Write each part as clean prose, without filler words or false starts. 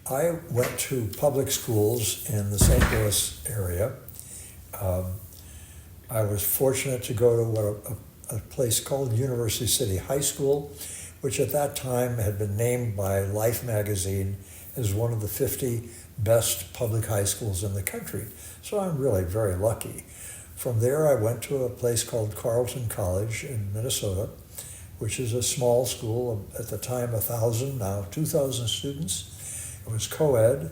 I went to public schools in the St. Louis area. I was fortunate to go to a place called University City High School, which at that time had been named by Life magazine as one of the 50 best public high schools in the country. So I'm really very lucky. From there, I went to a place called Carleton College in Minnesota, which is a small school, at the time 1,000, now 2,000 students. It was co-ed.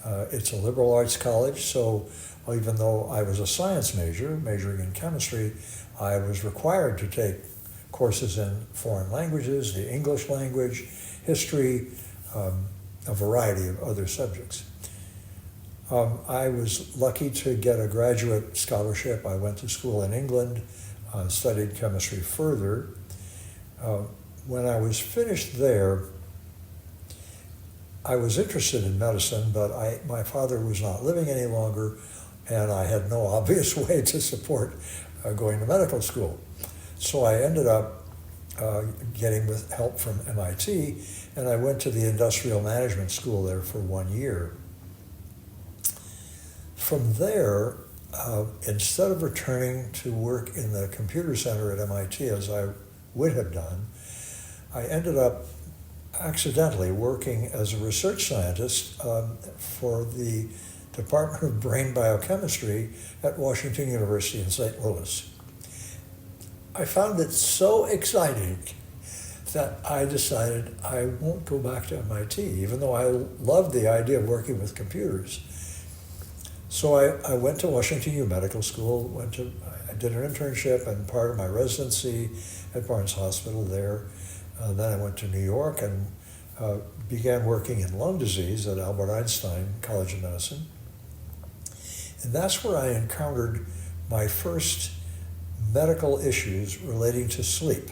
It's a liberal arts college, so even though I was a science major, majoring in chemistry, I was required to take courses in foreign languages, the English language, history, a variety of other subjects. I was lucky to get a graduate scholarship. I went to school in England, studied chemistry further. When I was finished there, I was interested in medicine, but my father was not living any longer, and I had no obvious way to support going to medical school. So I ended up getting with help from MIT, and I went to the industrial management school there for 1 year. From there, instead of returning to work in the computer center at MIT as I would have done, I ended up accidentally working as a research scientist for the Department of Brain Biochemistry at Washington University in St. Louis. I found it so exciting that I decided I won't go back to MIT, even though I loved the idea of working with computers. So I went to Washington U Medical School, I did an internship and part of my residency at Barnes Hospital there. Then I went to New York and began working in lung disease at Albert Einstein College of Medicine. And that's where I encountered my first medical issues relating to sleep.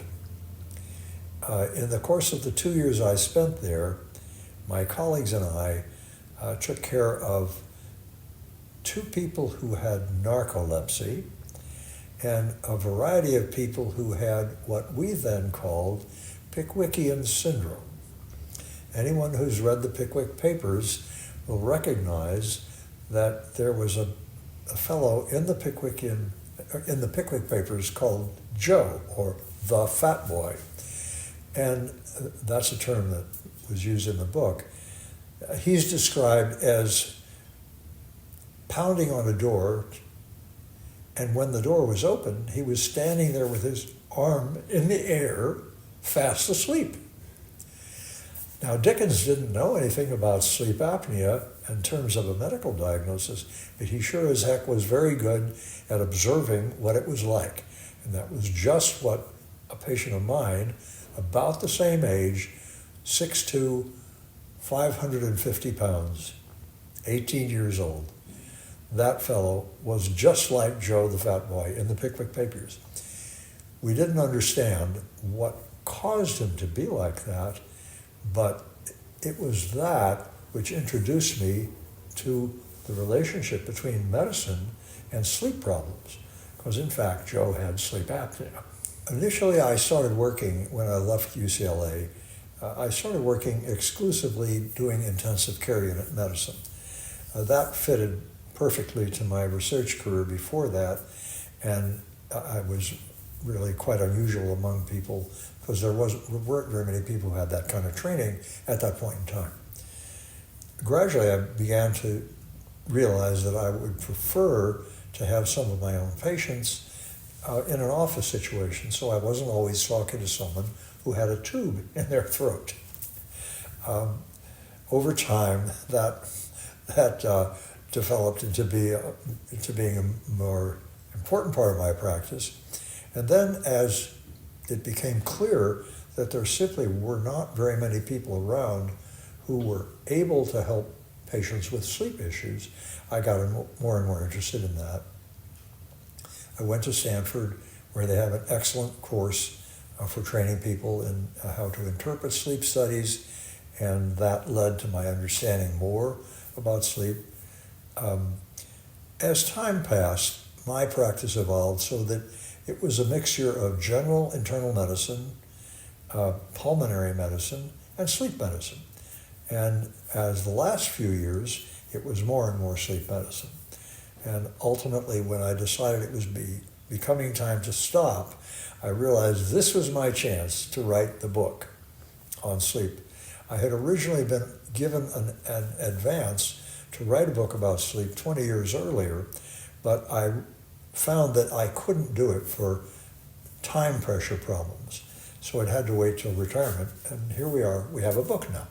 In the course of the 2 years I spent there, my colleagues and I took care of 2 people who had narcolepsy and a variety of people who had what we then called Pickwickian syndrome. Anyone who's read the Pickwick Papers will recognize that there was a fellow in the Pickwick Papers called Joe, or the fat boy. And that's a term that was used in the book. He's described as pounding on a door, and when the door was open, he was standing there with his arm in the air, fast asleep. Now, Dickens didn't know anything about sleep apnea in terms of a medical diagnosis, but he sure as heck was very good at observing what it was like. And that was just what a patient of mine, about the same age, 6'2", 550 pounds, 18 years old. That fellow was just like Joe the fat boy in the Pickwick Papers. We didn't understand what caused him to be like that, but it was that which introduced me to the relationship between medicine and sleep problems, because in fact Joe had sleep apnea. Initially I started working, when I left UCLA, I started working exclusively doing intensive care unit medicine. That fitted perfectly to my research career before that, and I was really quite unusual among people because there weren't very many people who had that kind of training at that point in time. Gradually, I began to realize that I would prefer to have some of my own patients in an office situation, so I wasn't always talking to someone who had a tube in their throat. Over time, that developed into being a more important part of my practice. And then as it became clear that there simply were not very many people around who were able to help patients with sleep issues, I got more and more interested in that. I went to Stanford, where they have an excellent course for training people in how to interpret sleep studies, and that led to my understanding more about sleep. As time passed, my practice evolved so that it was a mixture of general internal medicine, pulmonary medicine, and sleep medicine. And as the last few years, it was more and more sleep medicine. And ultimately, when I decided it was becoming time to stop, I realized this was my chance to write the book on sleep. I had originally been given an advance to write a book about sleep 20 years earlier, but I found that I couldn't do it for time pressure problems. So it had to wait till retirement, and here we are, we have a book now.